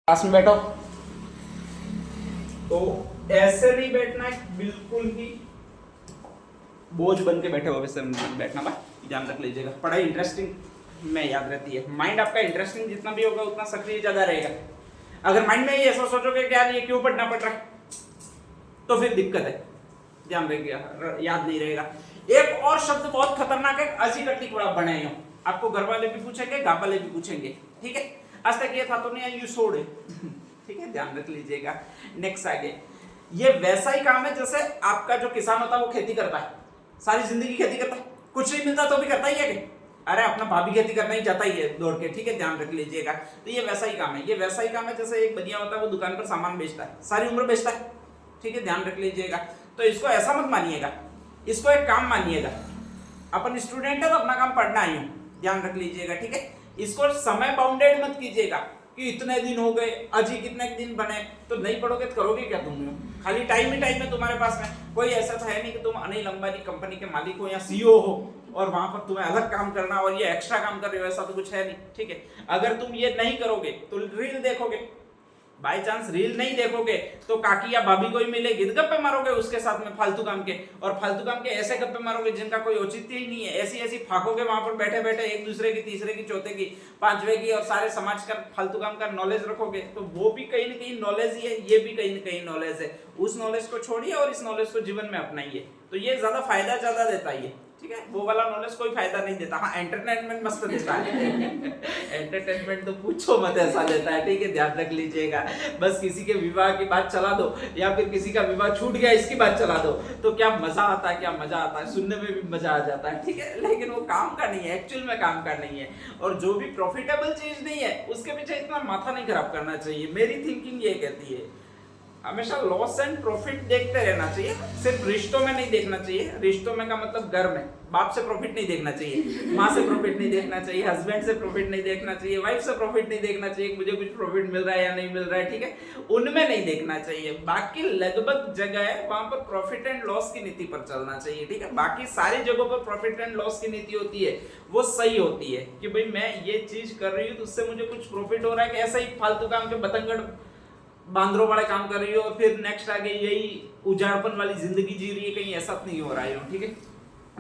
पास में बैठो। तो ऐसे नहीं बैठना है, बिल्कुल ही बोझ बन के बैठे हो वैसे बैठना बा, ध्यान रख लीजिएगा। पढ़ाई इंटरेस्टिंग में याद रहती है। माइंड आपका इंटरेस्टिंग जितना भी होगा उतना सक्रिय ज्यादा रहेगा। अगर माइंड में ही ऐसा सोचोगे कि यार ये क्यों पढ़ना पड़ रहा है, तो फिर दिक्कत है, ध्यान रखिएगा, याद नहीं रहेगा। एक और शब्द बहुत खतरनाक है, अजी कटली को आप बनाए हो, आपको घर वाले भी पूछेंगे, गाँव वाले भी पूछेंगे, ठीक है। आज तक ये था तो नहीं, यू सोड ठीक है, ध्यान रख लीजिएगा। नेक्स्ट आगे, ये वैसा ही काम है जैसे आपका जो किसान होता है वो खेती करता है, सारी जिंदगी खेती करता है, कुछ नहीं मिलता तो भी करता ही है कि अरे अपना भाभी खेती करना ही चाहता ही है दौड़ के, ठीक है, ध्यान रख लीजिएगा। तो ये वैसा ही काम है, ये वैसा ही काम है जैसे एक बनिया होता है वो दुकान पर सामान बेचता है, सारी उम्र बेचता है, ठीक है, ध्यान रख लीजिएगा। तो इसको ऐसा मत मानिएगा, इसको एक काम मानिएगा। अपन स्टूडेंट है तो अपना काम पढ़ना ही हो, ध्यान रख लीजिएगा, ठीक है। इसको समय बाउंडेड मत कीजिएगा कि इतने दिन हो गए, अजी कितने दिन बने, तो नहीं पढ़ोगे तो करोगे क्या तुम? खाली टाइम ही टाइम है तुम्हारे पास में। कोई ऐसा तो है नहीं कि तुम अनिल अंबानी कंपनी के मालिक हो या सीईओ हो और वहां पर तुम्हें अलग काम करना और ये एक्स्ट्रा काम कर रहे हो, ऐसा तो कुछ है नहीं, ठीक है। अगर तुम ये नहीं करोगे तो रील देखोगे, बाई चांस रील नहीं देखोगे तो काकी या भाभी को ही मिलेगी, गप्पे मारोगे उसके साथ में फालतू काम के, और फालतू काम के ऐसे गप्पे मारोगे जिनका कोई औचित्य ही नहीं है, ऐसी ऐसी फाकोगे वहां पर बैठे बैठे, एक दूसरे की, तीसरे की, चौथे की, पांचवे की, और सारे समाज का फालतू काम का नॉलेज रखोगे, तो वो भी कहीं ना कहीं नॉलेज ही है, ये भी कहीं ना कहीं नॉलेज है। उस नॉलेज को छोड़िए और इस नॉलेज को जीवन में अपनाइए, तो ये ज्यादा फायदा ज्यादा देता है, ठीक है। वो वाला नॉलेज कोई फायदा नहीं देता, हाँ एंटरटेनमेंट मस्त देता है एंटरटेनमेंट तो पूछो मत ऐसा देता है, ठीक है, ध्यान रख लीजिएगा। बस किसी के विवाह की बात चला दो या फिर किसी का विवाह छूट गया इसकी बात चला दो, तो क्या मजा आता है, क्या मजा आता है, सुनने में भी मजा आ जाता है, ठीक है। लेकिन वो काम का नहीं है, एक्चुअल में काम का नहीं है, और जो भी प्रॉफिटेबल चीज नहीं है उसके पीछे इतना माथा नहीं खराब करना चाहिए। मेरी थिंकिंग ये कहती है हमेशा लॉस एंड प्रॉफिट देखते रहना चाहिए, सिर्फ रिश्तों में नहीं देखना चाहिए। रिश्तों में का मतलब घर में बाप से प्रॉफिट नहीं देखना चाहिए, माँ से प्रॉफिट नहीं देखना चाहिए, हस्बैंड से प्रॉफिट नहीं देखना चाहिए, वाइफ से प्रॉफिट नहीं देखना चाहिए, मुझे कुछ प्रॉफिट मिल रहा है या नहीं मिल रहा है, ठीक है, उनमें नहीं देखना चाहिए। बाकी लगभग जगह है वहां पर प्रॉफिट एंड लॉस की नीति पर चलना चाहिए, ठीक है। बाकी सारी जगहों पर प्रॉफिट एंड लॉस की नीति होती है, वो सही होती है कि भाई मैं ये चीज कर रही हूँ तो उससे मुझे कुछ प्रॉफिट हो रहा है, कि ऐसा ही फालतू काम के बतंगड़ बांदरों वाले काम कर रही हो और फिर नेक्स्ट आगे यही उजाड़पन वाली जिंदगी जी रही है, कहीं ऐसा नहीं हो रहा है, ठीक है,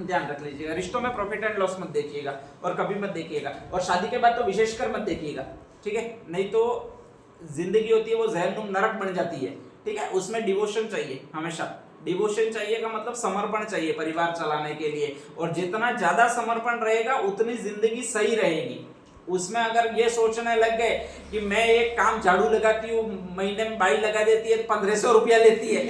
ध्यान रख लीजिएगा। रिश्तों में प्रॉफिट एंड लॉस मत देखिएगा और कभी मत देखिएगा, और शादी के बाद तो विशेषकर मत देखिएगा, ठीक है, नहीं तो जिंदगी होती है वो जहन्नुम नरक बन जाती है, ठीक है। उसमें डिवोशन चाहिए, हमेशा डिवोशन चाहिए का मतलब समर्पण चाहिए परिवार चलाने के लिए, और जितना ज्यादा समर्पण रहेगा उतनी जिंदगी सही रहेगी। उसमें अगर ये सोचने लग गए कि मैं एक काम झाड़ू लगाती हूँ, महीने में बाई लगा देती है, 1500 रुपया लेती है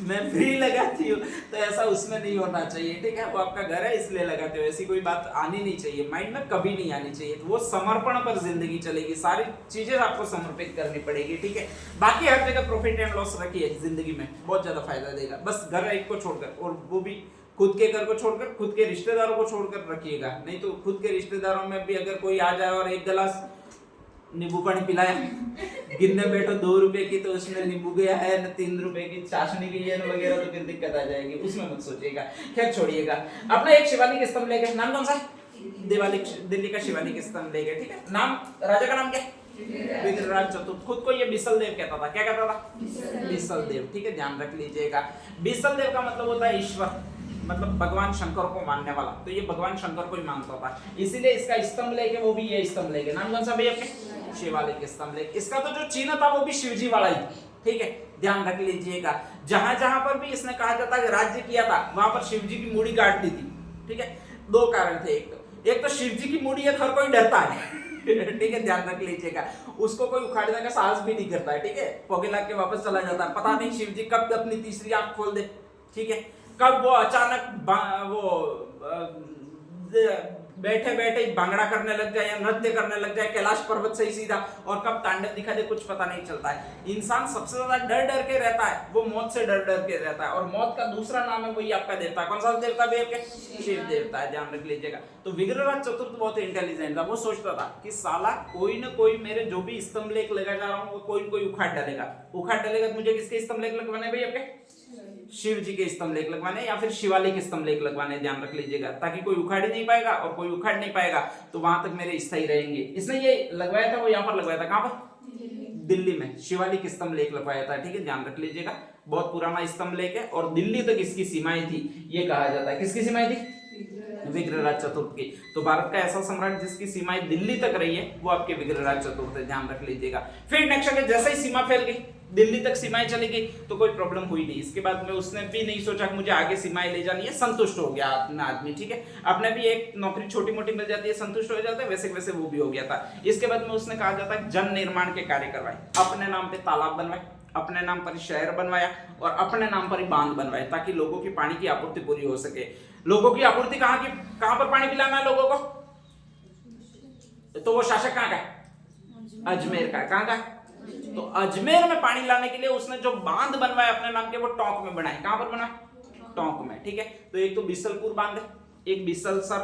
मैं फ्री लगाती हूँ, तो ऐसा उसमें नहीं होना चाहिए, ठीक है। वो आपका घर है इसलिए लगाते हो, ऐसी कोई बात आनी नहीं चाहिए, माइंड में कभी नहीं आनी चाहिए। तो वो समर्पण पर जिंदगी चलेगी, सारी चीजें आपको समर्पित करनी पड़ेगी, ठीक है। बाकी हर जगह प्रॉफिट एंड लॉस रखिए, जिंदगी में बहुत ज्यादा फायदा देगा। बस घर एक को छोड़कर, और वो भी खुद के घर को छोड़कर, खुद के रिश्तेदारों को छोड़कर रखिएगा, नहीं तो खुद के रिश्तेदारों में भी अगर कोई आ जाए और एक गिलास नींबू पानी पिलाया, गिनने बैठो 2 रुपए की तो उसमें नींबू गया है न 3 रुपए की चाशनी गई है न वगैरह, तो फिर दिक्कत आ जाएगी, उसमें मत सोचिएगा। खैर छोड़िएगा। अपना एक शिवालिक स्तंभ लेके, नाम कौन सा? दिल्ली का शिवालिक स्तंभ लेके, ठीक है। नाम, राजा का नाम क्या? विग्रहराज चतुर्थ। खुद को ये बिसल देव कहता था, क्या कहता था? बिसल देव, ठीक है, ध्यान रख लीजिएगा। बिसल देव का मतलब होता है ईश्वर, मतलब भगवान शंकर को मानने वाला, तो ये भगवान शंकर को ही मानता था, इसीलिए इसका स्तंभ लेके वो भी ये स्तंभ लेके। नाम कौन सा भैया आपके? शिवालिक स्तंभ लेके। इसका तो जो चिन्ह था वो भी शिवजी वाला ही, ठीक है, ध्यान रख लीजिएगा। जहां जहां पर भी इसने कहा जाता है राज्य किया था वहां पर शिवजी की मूड़ी काट दी थी, ठीक है। 2 कारण थे, एक तो शिवजी की मूड़ी है, हर कोई डरता है ठीक है, ध्यान रख लीजिएगा। उसको कोई उखाड़ने का साहस भी नहीं करता है, ठीक है, पौगे के वापस चला जाता है, पता नहीं शिवजी कब अपनी तीसरी आंख खोल दे, ठीक है, कब वो अचानक बैठे बैठे भांगड़ा करने लग जाए या नृत्य करने लग जाए कैलाश पर्वत से ही सीधा, और कब तांडव दिखा दे कुछ पता नहीं चलता है। इंसान सबसे ज्यादा डर डर के रहता है, वो मौत से डर डर के रहता है, और मौत का दूसरा नाम है वही आपका देवता। कौन सा देवता भी आपके? शिव देवता है, ध्यान रख लीजिएगा। तो विग्रहराज चतुर्थ बहुत इंटेलिजेंट था, वो सोचता था कि साला कोई ना कोई मेरे जो भी स्तंभ लेख लगा जा रहा हूँ वो कोई ना कोई उखाड़ डालेगा तो मुझे किसके स्तंभ लेख लगवाने भाई आपके? शिव जी के स्तंभ लेख लगवाने या फिर शिवालिक स्तंभ लेख लगवाने, ध्यान रख लीजिएगा, ताकि कोई उखाड़ ही नहीं पाएगा, और कोई उखाड़ नहीं पाएगा तो वहां तक मेरे स्थायी रहेंगे। इसने ये लगवाया था, वो यहाँ पर लगवाया था, कहां पर? दिल्ली में शिवालिक स्तंभ लेख लिखवाया था, ठीक है, ध्यान रख लीजिएगा। बहुत पुराना स्तंभ लेख है और दिल्ली तक इसकी सीमाएं थी, ये कहा जाता है। किसकी सीमाएं थी? विग्रहराज चतुर्थ की। तो भारत का ऐसा सम्राट जिसकी सीमाएं दिल्ली तक रही है वो आपके विग्रहराज चतुर्थ है, ध्यान रख लीजिएगा। फिर नेक्स्ट आगे जैसे ही सीमा फैल गई, दिल्ली तक सीमाएं चली गई तो कोई प्रॉब्लम हुई नहीं। इसके बाद में उसने भी नहीं सोचा कि मुझे आगे सीमाएं ले जानी है, संतुष्ट हो गया अपना आदमी, ठीक है। अपने भी एक नौकरी छोटी मोटी मिल जाती है, संतुष्ट हो जाता है, वैसे वैसे वो भी हो गया था। इसके बाद में उसने कहा जाता है जन निर्माण के कार्य करवाए, अपने नाम पे तालाब बनवाए, अपने नाम पर शहर बनवाया और अपने नाम पर ही बांध बनवाए, ताकि लोगों की पानी की आपूर्ति पूरी हो सके। लोगों की आपूर्ति कहां पर पानी पिलाना है लोगों को? तो वो शासक कहां का है? अजमेर का है। कहां का है? तो अजमेर में पानी लाने के लिए उसने जो बांध बनवाए अपने नाम के, वो टोंक में बनाए। कहां पर बना? टोंक में, ठीक है। तो एक तो बिसलपुर बांध है, एक बिसलसर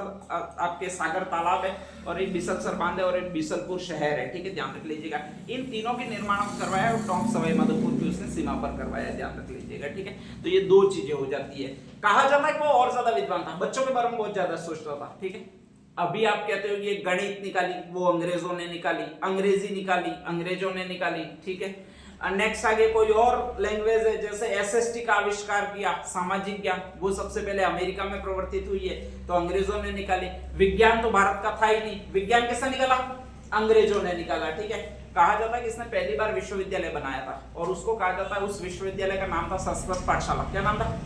आपके सागर तालाब है, और एक बिसलसर बांध है, और एक बिसलपुर शहर है, ठीक है, ध्यान रख लीजिएगा। इन तीनों के निर्माण करवाया और टोंक सवाई माधोपुर की उसने सीमा पर करवाया, ध्यान रख लीजिएगा, ठीक है। तो ये दो चीजें हो जाती है। कहा जाता है कि वो और ज्यादा विद्वान था, बच्चों के बारे में बहुत ज्यादा सोचता था, ठीक है। अभी आप कहते हो ये गणित निकाली वो अंग्रेजों ने निकाली, अंग्रेजी निकाली अंग्रेजों ने निकाली, ठीक है। नेक्स्ट आगे कोई और लैंग्वेज है, जैसे एसएसटी का आविष्कार किया, सामाजिक ज्ञान, वो सबसे पहले अमेरिका में प्रवर्तित हुई है, तो अंग्रेजों ने निकाली। विज्ञान तो भारत का था ही नहीं, विज्ञान किसने निकाला? अंग्रेजों ने निकाला, ठीक है। कहा जाता है कि इसने पहली बार विश्वविद्यालय बनाया था, और उसको कहा जाता है, उस विश्वविद्यालय का नाम था संस्कृत पाठशाला। क्या नाम था?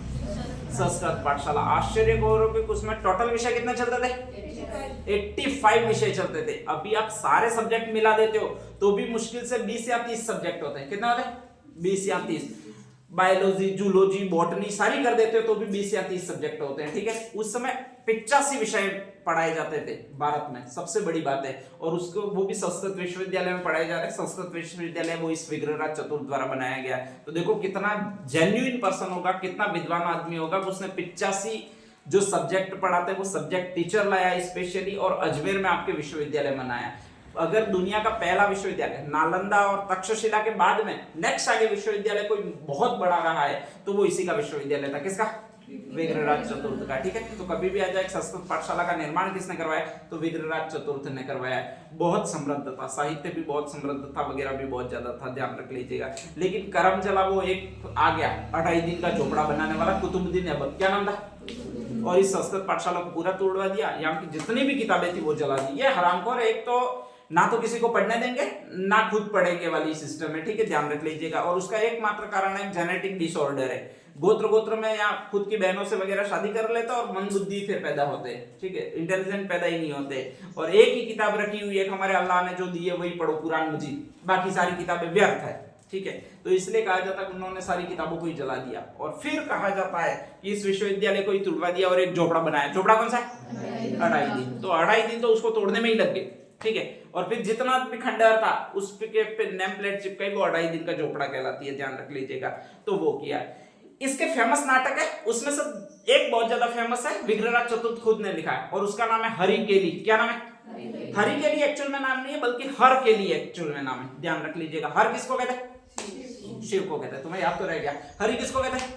संस्कृत पाठशाला। आश्चर्य गौरव के उसमें टोटल विषय कितने चलते थे? 85 विषय चलते थे। अभी आप सारे सब्जेक्ट मिला देते हो तो भी मुश्किल से 20 या 30 सब्जेक्ट होते हैं। कितने होते हैं? 20 या 30। बायोलॉजी, जूलॉजी, बॉटनी सारी कर देते हो तो भी 20 या 30 सब्जेक्ट होते हैं, ठीक है। उस समय 85 विषय पढ़ाए जाते थे भारत में, सबसे बड़ी बात है। और उसको वो भी संस्कृत विश्वविद्यालय में पढ़ाए जा रहे हैं। संस्कृत विश्वविद्यालय वो इस विग्रहराज चतुर्थ द्वारा बनाया गया। तो देखो कितना जेन्युइन पर्सन होगा, कितना विद्वान आदमी होगा, उसने 85 जो सब्जेक्ट पढ़ाते हैं वो सब्जेक्ट टीचर लाया स्पेशली, और अजमेर में आपके विश्वविद्यालय बनाया। अगर दुनिया का पहला विश्वविद्यालय नालंदा और तक्षशिला के बाद में नेक्स्ट आगे विश्वविद्यालय कोई बहुत बड़ा रहा है तो वो इसी का विश्वविद्यालय था। किसका? विग्रहराज चतुर्थ का, ठीक है। तो कभी भी आ जाए संस्कृत पाठशाला का निर्माण किसने करवाया? तो विग्रहराज चतुर्थ ने करवाया। बहुत समृद्ध था, साहित्य भी बहुत समृद्ध था, वगैरह भी बहुत ज्यादा था, ध्यान रख लीजिएगा। लेकिन करम जला वो एक आ गया 2.5 दिन का झोपड़ा बनाने वाला, कुतुबुद्दीन ऐबक। क्या नाम था? और इस संस्कृत पाठशाला को पूरा तोड़वा दिया, यहाँ की जितनी भी किताबें थी वो जला दी। ये हरामखोर एक तो ना तो किसी को पढ़ने देंगे ना खुद पढ़ेंगे वाली सिस्टम है, ठीक है, ध्यान रख लीजिएगा। और उसका एकमात्र कारण है जेनेटिक डिसऑर्डर है। गोत्र में या खुद की बहनों से वगैरह शादी कर लेता और मन बुद्धि फिर पैदा होते हैं, ठीक है, इंटेलिजेंट पैदा ही नहीं होते। और एक ही किताब रखी हुई है, हमारे अल्लाह ने जो दी है वही पढ़ो, कुरान मजीद, बाकी सारी किताबें व्यर्थ है, ठीक है। तो इसलिए कहा जाता है कि उन्होंने सारी किताबों को ही जला दिया। और फिर कहा जाता है कि इस विश्वविद्यालय को ही तुड़वा दिया और एक झोपड़ा बनाया। झोपड़ा कौन सा है? 2.5 दिन। तो 2.5 दिन तो उसको तोड़ने में ही लग गए, ठीक है। और फिर जितना भी खंडहर था उस पे नेम प्लेट चिपकाई, वो 2.5 दिन का झोपड़ा कहलाती है, ध्यान रख लीजिएगा। तो वो किया। इसके फेमस नाटक है, उसमें से एक बहुत ज्यादा फेमस है, विग्रहराज चतुर्थ खुद ने लिखा है, और उसका नाम है हरिकेली। क्या नाम है? हरिकेली एक्चुअल में नाम नहीं है, बल्कि हर के लिए एक्चुअल में नाम है, ध्यान रख लीजिएगा। हर किसको कहते हैं? शिव को कहते हैं। तुम्हें याद तो रह गया। हरि किसको कहते हैं?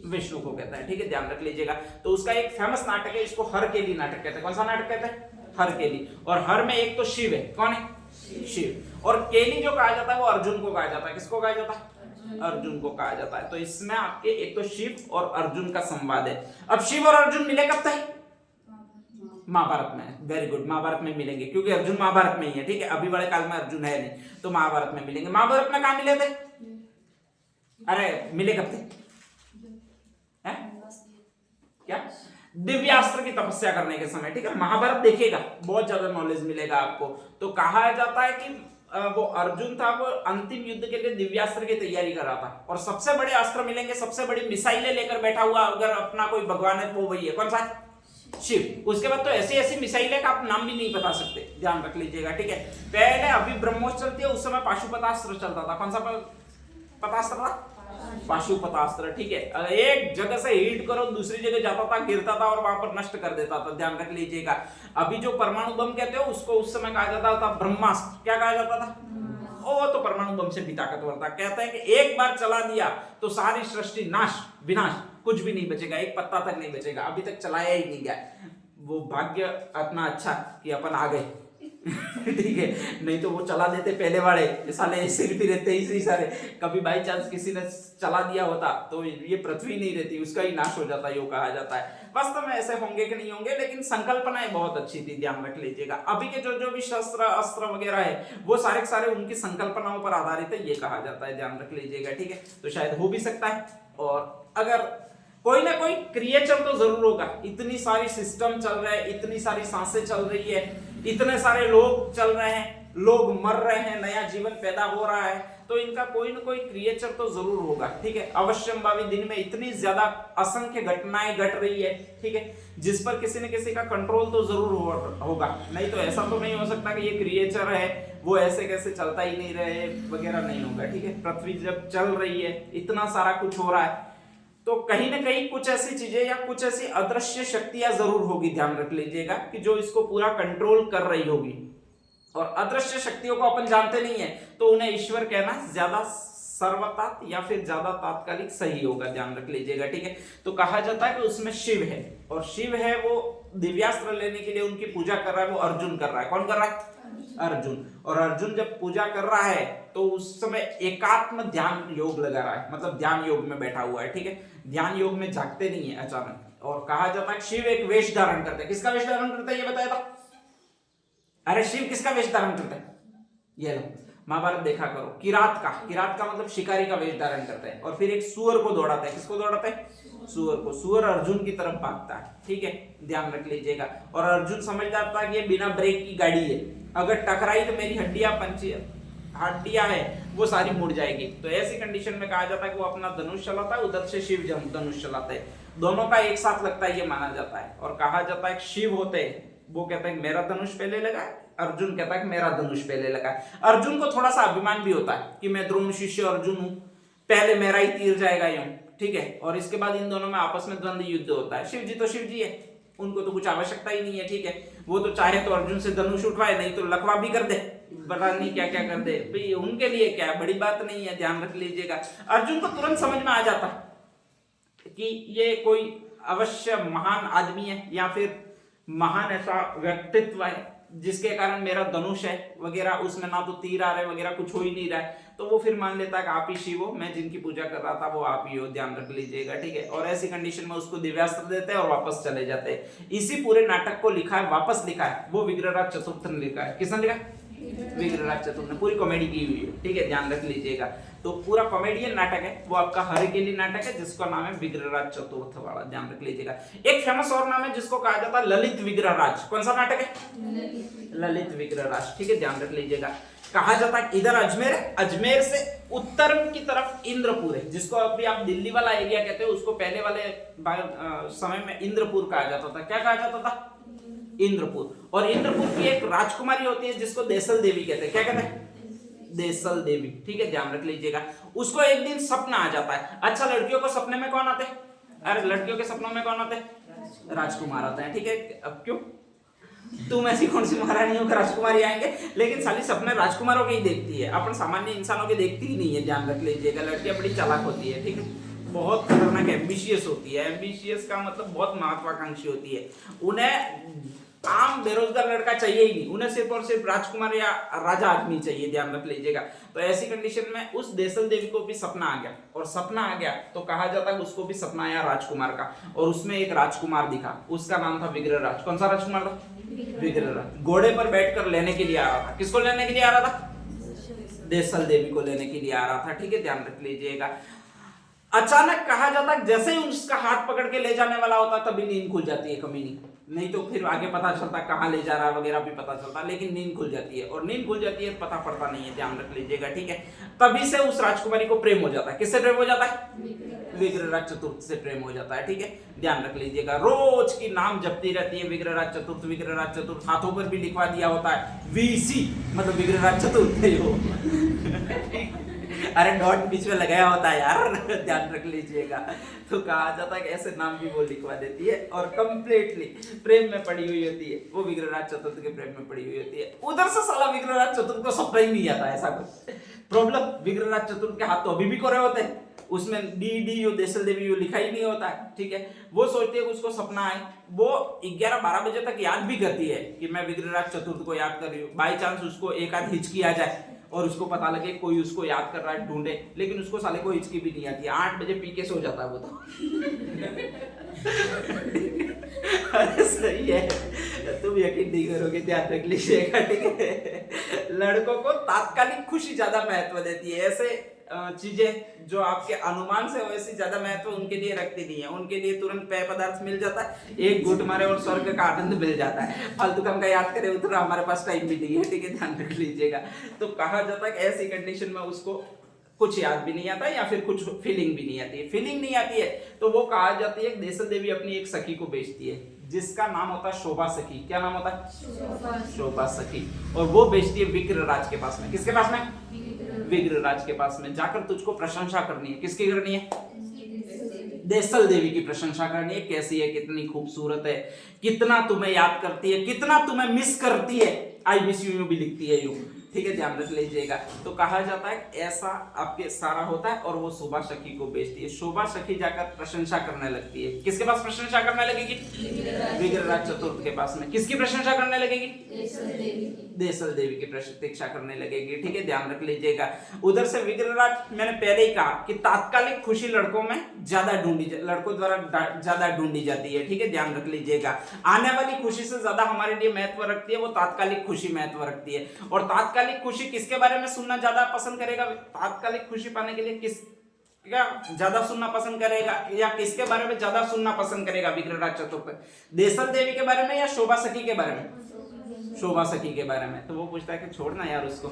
विष्णु को कहता है, ठीक है, ध्यान रख लीजिएगा। तो उसका एक फेमस नाटक है, इसको हरकेली नाटक कहते हैं। कौन सा नाटक कहते हैं? हरकेली। और हर में एक तो शिव है। कौन है? शिव। और केली जो कहा जाता है वो अर्जुन को कहा जाता है। किसको कहा जाता है? अर्जुन को कहा जाता है। तो इसमें आपके एक तो शिव और अर्जुन का संवाद है। अब शिव और अर्जुन मिले कब थे? महाभारत में। वेरी गुड, महाभारत में मिलेंगे, क्योंकि अर्जुन महाभारत में ही है, ठीक है। अभी वाले काल में अर्जुन है नहीं, तो महाभारत में मिलेंगे। महाभारत में कहां मिले थे? अरे मिले कब थे? क्या? दिव्यास्त्र की तपस्या करने के समय, ठीक है। महाभारत देखिएगा, बहुत ज्यादा नॉलेज मिलेगा आपको। तो कहा जाता है कि वो अर्जुन था, वो अंतिम युद्ध के लिए दिव्यास्त्र की तैयारी कर रहा था, और सबसे बड़े अस्त्र मिलेंगे, सबसे बड़ी मिसाइलें लेकर बैठा हुआ अगर अपना कोई भगवान है वो वही है। कौन सा? शिव। उसके बाद तो ऐसी ऐसी मिसाइलें का आप नाम भी नहीं बता सकते, ध्यान रख लीजिएगा, ठीक है। पहले अभी ब्रह्मोस चलती है, उस समय पाशुपतास्त्र चलता था। कौन सा पतास्त्र था? पाशुपतास्त्र, ठीक है। एक जगह से हिट करो दूसरी जगह जाता था, गिरता था और वहां पर नष्ट कर देता था, ध्यान रख लीजिएगा। अभी जो परमाणु बम कहते हो उसको उस समय कहा जाता था ब्रह्मास्त्र। क्या कहा जाता था? वो तो परमाणु बम से भी ताकतवर था। कहते हैं कि एक बार चला दिया तो सारी सृष्टि नाश विनाश, कुछ भी नहीं बचेगा, एक पत्ता तक नहीं बचेगा। अभी तक चलाया ही नहीं गया। वो भाग्य अपना अच्छा कि अपन आ गए ठीक है, नहीं तो वो चला देते पहले वाले, ये साले सिर भी रहते ही सारे, कभी बाई चांस किसी ने चला दिया होता तो ये पृथ्वी नहीं रहती, उसका ही नाश हो जाता, यो कहा जाता है। वास्तव में ऐसे होंगे कि नहीं होंगे, लेकिन संकल्पनाएं बहुत अच्छी थी, ध्यान रख लीजिएगा। अभी के जो भी शस्त्र अस्त्र वगैरह है वो सारे के सारे उनकी संकल्पनाओं पर आधारित है, ये कहा जाता है, ध्यान रख लीजिएगा। ठीक है, तो शायद हो भी सकता है, और अगर कोई ना कोई क्रिएचर तो जरूर होगा। इतनी सारी सिस्टम चल रहे हैं, इतनी सारी सांसें चल रही है, इतने सारे लोग चल रहे हैं, लोग मर रहे हैं, नया जीवन पैदा हो रहा है, तो इनका कोई ना कोई क्रिएचर तो जरूर होगा। ठीक है, अवश्यंभावी दिन में इतनी ज्यादा असंख्य घटनाएं घट रही है, ठीक है, जिस पर किसी न किसी का कंट्रोल तो जरूर होगा। नहीं तो ऐसा तो नहीं हो सकता कि ये क्रिएचर है वो ऐसे कैसे चलता ही नहीं रहे वगैरह, नहीं होगा। ठीक है, पृथ्वी जब चल रही है, इतना सारा कुछ हो रहा है, तो कहीं ना कहीं कुछ ऐसी चीजें या कुछ ऐसी अदृश्य शक्तियां जरूर होगी, ध्यान रख लीजिएगा, कि जो इसको पूरा कंट्रोल कर रही होगी। और अदृश्य शक्तियों को अपन जानते नहीं है, तो उन्हें ईश्वर कहना ज्यादा सर्वतात या फिर ज्यादा तात्कालिक सही होगा, ध्यान रख लीजिएगा। ठीक है, तो कहा जाता है कि उसमें शिव है, और शिव है वो दिव्यास्त्र लेने के लिए उनकी पूजा कर रहा है, वो अर्जुन कर रहा है। कौन कर रहा है? अर्जुन। और अर्जुन जब पूजा कर रहा है तो उस समय एकात्म ध्यान योग लगा रहा है, मतलब ध्यान योग में बैठा हुआ है। ठीक है, ध्यान योग में जागते नहीं है अचानक। और कहा जाता है शिव एक वेश धारण करते हैं। किसका वेश धारण करता है ये बताया था? अरे शिव किसका वेश धारण करता है? ये लो, महाभारत देखा करो। किरात का मतलब शिकारी का वेश धारण करता है, और फिर एक सुअर को दौड़ाता है। किसको दौड़ाता है? सुअर को। सुअर अर्जुन की तरफ भागता है। ठीक है, ध्यान रख लीजिएगा। और अर्जुन समझ जाता है कि ये बिना ब्रेक की गाड़ी है, अगर टकराई तो मेरी हड्डियां है वो सारी मुड़ जाएगी। तो ऐसी कंडीशन में कहा जाता है कि वो अपना धनुष चलाता है, उधर से शिव धनुष चलाते हैं, दोनों का एक साथ लगता है, ये माना जाता है। और कहा जाता है शिव होते हैं, वो कहता है मेरा धनुष पहले लगा है, अर्जुन कहता है कि मेरा धनुष पहले लगा है। अर्जुन को थोड़ा सा अभिमान भी होता है कि मैं द्रोण शिष्य अर्जुन हूं, पहले मेरा ही तीर जाएगा यूं। ठीक है, और इसके बाद इन दोनों में आपस में द्वंद्व युद्ध होता है। शिव जी तो शिव जी है, उनको तो कुछ आवश्यकता ही नहीं है। ठीक है, वो तो चाहे तो अर्जुन से धनुष उठवाए, नहीं तो लखवा भी कर दे, पता नहीं क्या क्या कर दे भाई, उनके लिए क्या बड़ी बात नहीं है, ध्यान रख लीजिएगा। अर्जुन को तुरंत समझ में आ जाता कि ये कोई अवश्य महान आदमी है, या फिर महान ऐसा व्यक्तित्व है जिसके कारण मेरा धनुष है वगैरह, उसमें ना तो तीर आ रहे वगैरह, कुछ हो ही नहीं रहा है। तो वो फिर मान लेता है कि आप ही शिव हो, मैं जिनकी पूजा कर रहा था वो आप ही हो, ध्यान रख लीजिएगा। ठीक है, और ऐसी कंडीशन में उसको दिव्यास्त्र देते हैं और वापस चले जाते हैं। इसी पूरे नाटक को लिखा है, वापस लिखा है, वो विग्रहराज चतुर्थ ने लिखा है। किसने लिखा? विग्रहराज चतुर्थ ने। पूरी कॉमेडी की हुई है। ठीक है, ध्यान रख लीजिएगा। तो पूरा कॉमेडियन नाटक है, वो आपका हरकेली नाटक है, जिसका नाम है विग्रहराज चतुर्थ वाला, ध्यान रख लीजिएगा। एक फेमस और नाम है जिसको कहा जाता है ललित विग्रहराज। कौन सा नाटक है? ललित विग्रहराज। ठीक है, ध्यान रख लीजिएगा। कहा जाता है इधर अजमेर है, अजमेर से उत्तर की तरफ इंद्रपुर है, जिसको अभी आप दिल्ली वाला एरिया कहते हो, उसको पहले वाले समय में इंद्रपुर कहा जाता था। क्या कहा जाता था? इंद्रपुर। और इंद्रपुर की एक राजकुमारी होती है जिसको देसल देवी कहते हैं। क्या कहते हैं? देसल देवी। ठीक है, ध्यान रख लीजिएगा। उसको एक दिन सपना आ जाता है। अच्छा, लड़कियों को सपने में कौन आते हैं? अरे लड़कियों के सपनों में कौन आते हैं? राजकुमार आते हैं। ठीक है, अब क्यों तुम ऐसी कौन सी महारानी हो राजकुमारी आएंगे? लेकिन साली सपने राजकुमारों के ही देखती है, अपन सामान्य इंसानों के देखती ही नहीं है, ध्यान रख लीजिएगा। लड़कियां बड़ी चालाक होती है। ठीक है, बहुत खतरनाक एम्बिशियस होती है। एम्बिशियस का मतलब बहुत महत्वाकांक्षी होती है। उन्हें आम बेरोजगार लड़का चाहिए ही नहीं, उन्हें सिर्फ और सिर्फ राजकुमार या राजा आदमी चाहिए, ध्यान रख लीजिएगा। तो ऐसी कंडीशन में उस देसल देवी को भी सपना आ गया, और सपना आ गया तो कहा जाता है उसको भी सपना आया राजकुमार का, और उसमें एक राजकुमार दिखा, उसका नाम था विग्रहराज। कौन सा राजकुमार था? विग्रहराज। घोड़े पर बैठकर लेने के लिए आ रहा था। किसको लेने के लिए आ रहा था? देसल देवी को लेने के लिए आ रहा था। ठीक है, ध्यान रख लीजिएगा। अचानक कहा जाता है जैसे ही उसका हाथ पकड़ के ले जाने वाला होता तभी नींद खुल जाती है कमीनी, नहीं तो फिर आगे पता चलता कहाँ ले जा रहा है वगैरह भी पता चलता, लेकिन नींद खुल जाती है, और नींद खुल जाती है पता पड़ता नहीं है, ध्यान रख लीजिएगा। ठीक है, तभी से उस राजकुमारी को प्रेम हो जाता है। किससे प्रेम हो जाता है? विग्रहराज चतुर्थ से प्रेम हो जाता है। ठीक है, ध्यान रख लीजिएगा। रोज की नाम जपती रहती है विग्रहराज चतुर्थ, विग्रहराज चतुर्थ। हाथों पर भी लिखवा दिया होता है VC, मतलब विग्रहराज चतुर्थ है वो। अरे डॉट बीच में लगाया होता है यार, ध्यान रख लीजिएगा। तो कहा जाता है कि ऐसे नाम भी वो लिखवा देती है, और कंप्लीटली प्रेम में पड़ी हुई होती है वो, विग्रहराज चतुर्थ के प्रेम में पड़ी हुई होती है। उधर से साला विग्रहराज चतुर्थ को सपना ही नहीं आता। ऐसा कुछ प्रॉब्लम, विग्रहराज चतुर्थ के हाथ तो अभी भी कोरे होते हैं, उसमें D D you देसल Devi you लिखा ही नहीं होता है, ठीक है। वो सोचती है कि उसको सपना आए, वो 11-12 बजे तक याद भी करती है कि मैं विग्रहराज चतुर्थ को याद कर रही हूँ। बाई चांस उसको एक आध हिचकी आ जाए और उसको पता लगे कोई उसको याद कर रहा है, ढूंढे, लेकिन उसको साले को हिचकी भी नहीं आती है। 8 बजे पी के सो जाता है वो तो। अरे सही है, तुम यकीन नहीं करोगे, ध्यान रख लीजिएगा, ठीक है। लड़कों को तात्कालिक खुशी ज्यादा महत्व देती है, ऐसे चीजें जो आपके अनुमान से वैसे ज्यादा महत्व उनके लिए रखती नहीं है। उनके लिए तुरंत पेय पदार्थ मिल जाता है, एक घूंट मारे और स्वर्ग का आनंद मिल जाता है। फालतू का याद करे उतना हमारे पास टाइम भी नहीं है, ठीक है, ध्यान रख लीजिएगा। तो कहा जाता है कि ऐसी कंडीशन में उसको कुछ याद भी नहीं आता या फिर कुछ फीलिंग भी नहीं आती है। फीलिंग नहीं आती है तो वो कहा जाती है देसल देवी अपनी एक सखी को बेचती है, जिसका नाम होता है शोभा सखी। क्या नाम होता है? शोभा सखी। और वो बेचती है विग्रहराज के पास में। किसके पास में? विग्रहराज के पास में। जाकर तुझको प्रशंसा करनी है। किसकी करनी है? देसल देवी की प्रशंसा करनी है। कैसी है, कितनी खूबसूरत है, कितना तुम्हें याद करती है, कितना तुम्हें मिस करती है। आई मिस यू भी लिखती है यू, ठीक है, ध्यान रख लीजिएगा। तो कहा जाता है ऐसा आपके सारा होता है और वो शोभा सखी को बेचती है। शोभा सखी जाकर प्रशंसा करने लगती है। किसके पास प्रशंसा करने लगेगी? विग्रहराज चतुर्थ के पास में। किसकी प्रशंसा करने लगेगी? देसल देवी की प्रतीक्षा करने लगेगी, ठीक है, ध्यान रख लीजिएगा। उधर से विग्रहराज, मैंने पहले ही कहा कि तात्कालिक खुशी लड़कों में लड़कों द्वारा ज्यादा ढूंढी जाती है, ठीक है, ध्यान रख लीजिएगा। आने वाली खुशी से ज्यादा हमारे लिए महत्व रखती है वो तात्कालिक खुशी महत्व रखती है। और तात्कालिक खुशी किसके बारे में सुनना ज्यादा पसंद करेगा? तात्कालिक खुशी पाने के लिए किस क्या ज्यादा सुनना पसंद करेगा या किसके बारे में ज्यादा सुनना पसंद करेगा? विग्रहराज चतुर्थ, देसल देवी के बारे में या शोभा सखी के बारे में? शोभा सखी के बारे में। तो वो पूछता है कि छोड़ना यार उसको,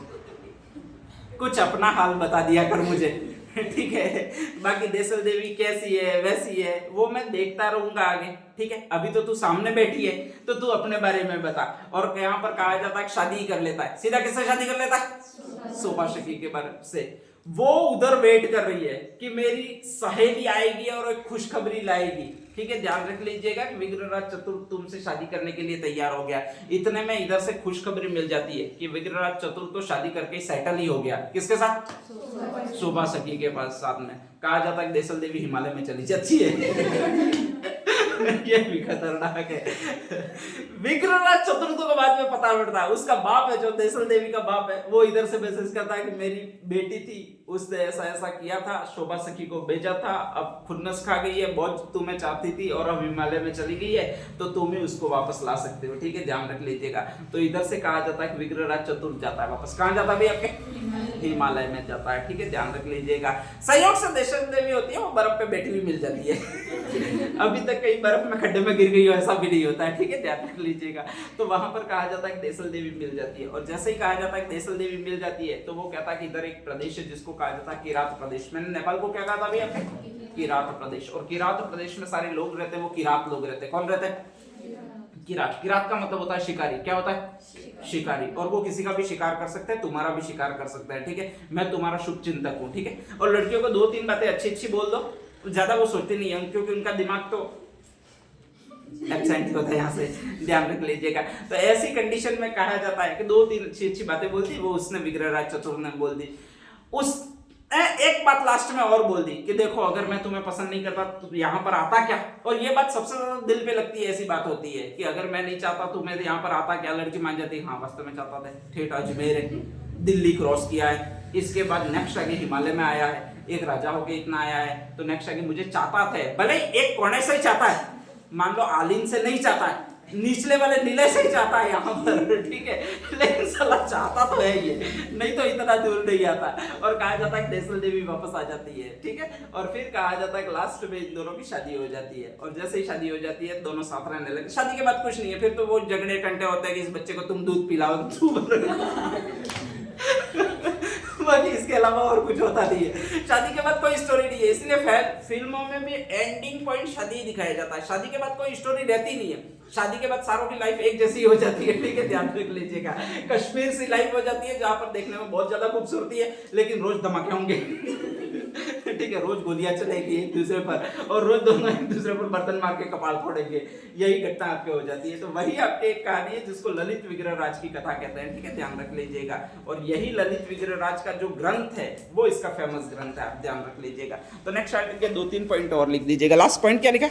कुछ अपना हाल बता दिया कर मुझे, ठीक है, बाकी देसल देवी कैसी है वैसी है वो मैं देखता रहूंगा आगे, ठीक है, अभी तो तू सामने बैठी है तो तू अपने बारे में बता। और यहाँ पर कहा जाता है शादी कर लेता है, सीधा किससे शादी कर लेता है? शोभा सखी के बारे से। वो उधर वेट कर रही है कि मेरी सहेली आएगी और एक खुशखबरी लाएगी, ठीक है, ध्यान रख लीजिएगा कि विग्रहराज चतुर्थ तुमसे शादी करने के लिए तैयार हो गया। इतने में इधर से खुशखबरी मिल जाती है कि विग्रहराज चतुर्थ तो शादी करके सेटल ही हो गया। किसके साथ? शोभा सखी के पास साथ में। कहा जाता है देसल देवी हिमालय में चली जाती है। ये भी खतरनाक है। विग्रहराज चतुर्थ को बाद में पता पड़ता है उसका बाप है, जो देसल देवी का बाप है, वो इधर से मैसेज करता है कि मेरी बेटी थी, उसने ऐसा ऐसा किया था, शोभा सखी को भेजा था, अब खुन्नस खा गई है, बहुत तुम्हें चाहती थी और अब हिमालय में चली गई है, तो तुम ही उसको वापस ला सकते हो, ठीक है, ध्यान रख लीजिएगा। तो इधर से कहा जाता है कि विग्रहराज चतुर्थ जाता है वापस। कहाँ जाता है भाई? आपके हिमालय में जाता है, ठीक है, ध्यान रख लीजिएगा। संयोग से देसल देवी होती है वो बर्फ पे बैठी हुई मिल जाती है। अभी तक कहीं बर्फ में खड्डे में गिर गई हो ऐसा भी नहीं होता है, ठीक है, ध्यान रख लीजिएगा। तो वहां पर कहा जाता है कि देसल देवी मिल जाती है। और जैसे ही कहा जाता है कि देसल देवी मिल जाती है तो वो कहता है कि इधर एक प्रदेश है जिसको कहा जाता है किरात प्रदेश। मैंने नेपाल को क्या कहा था भैया? किरात प्रदेश। और किरात प्रदेश में सारे लोग रहते हैं, वो किरात लोग रहते हैं। कौन रहते हैं? किरात। किरात का मतलब होता है शिकारी। क्या होता है? शिकारी। और वो किसी का भी शिकार कर सकते हैं, तुम्हारा भी शिकार कर सकता है, ठीक है, मैं तुम्हारा शुभ चिंतक हूँ, ठीक है। और लड़कियों को 2-3 बातें अच्छी अच्छी बोल दो, ज्यादा वो सोचते नहीं है क्योंकि उनका दिमाग तो एब्सेंट होता है, यहाँ से ध्यान रख लीजिएगा। तो ऐसी कंडीशन में कहा जाता है कि 2-3 अच्छी अच्छी बातें बोलती, वो उसने विग्रहराज चतुर्थ ने बोल दी। उस एक बात लास्ट में और बोल दी कि देखो अगर मैं तुम्हें पसंद नहीं करता तो यहाँ पर आता क्या। और ये बात सबसे ज्यादा दिल पे लगती है, ऐसी बात होती है कि अगर मैं नहीं चाहता तो मैं यहाँ पर आता क्या। लड़की मान जाती है हाँ वास्तव में चाहता था, ठेठ अजमेर है, दिल्ली क्रॉस किया है, इसके बाद नेक्स्ट आगे हिमालय में आया है, एक राजा होके इतना आया है, तो नेक्स्ट आगे मुझे चाहता था, भले एक कोने से ही चाहता है, मान लो आलिन से नहीं चाहता है, निचले वाले नीले से ही चाहता है यहाँ पर, ठीक है, लेकिन साला चाहता तो है ये, नहीं तो इतना दूर नहीं आता। और कहा जाता है कि देसल देवी वापस आ जाती है, ठीक है। और फिर कहा जाता है कि लास्ट में इन दोनों की शादी हो जाती है। और जैसे ही शादी हो जाती है दोनों साथ रहने लगे। शादी के बाद कुछ नहीं है, फिर तो वो झगड़े कंटे होते हैं कि इस बच्चे को तुम दूध पिलाओ, बाकी इसके अलावा और कुछ होता नहीं है। शादी के बाद कोई स्टोरी नहीं है, इसलिए फिल्मों में भी एंडिंग पॉइंट शादी दिखाया जाता है। शादी के बाद कोई स्टोरी रहती नहीं है, शादी के बाद सारों की लाइफ एक जैसी हो जाती है, ठीक है, ध्यान रख लीजिएगा। कश्मीर सी लाइफ हो जाती है जहां पर देखने में बहुत ज्यादा खूबसूरती है लेकिन रोज धमाके होंगे, ठीक है, रोज गोलियां चलेगी एक दूसरे पर और रोज दोनों एक दूसरे पर बर्तन मार के कपाल फोड़ेंगे, यही घटना आपके हो जाती है। तो वही आपके एक कहानी है जिसको ललित विग्रहराज की कथा कहते हैं, ठीक है, ध्यान रख लीजिएगा। और यही ललित विग्रहराज का जो ग्रंथ है वो इसका फेमस ग्रंथ है, आप ध्यान रख लीजिएगा। तो नेक्स्ट आर्टिकल के 2-3 पॉइंट और लिख दीजिएगा। लास्ट पॉइंट क्या लिखा?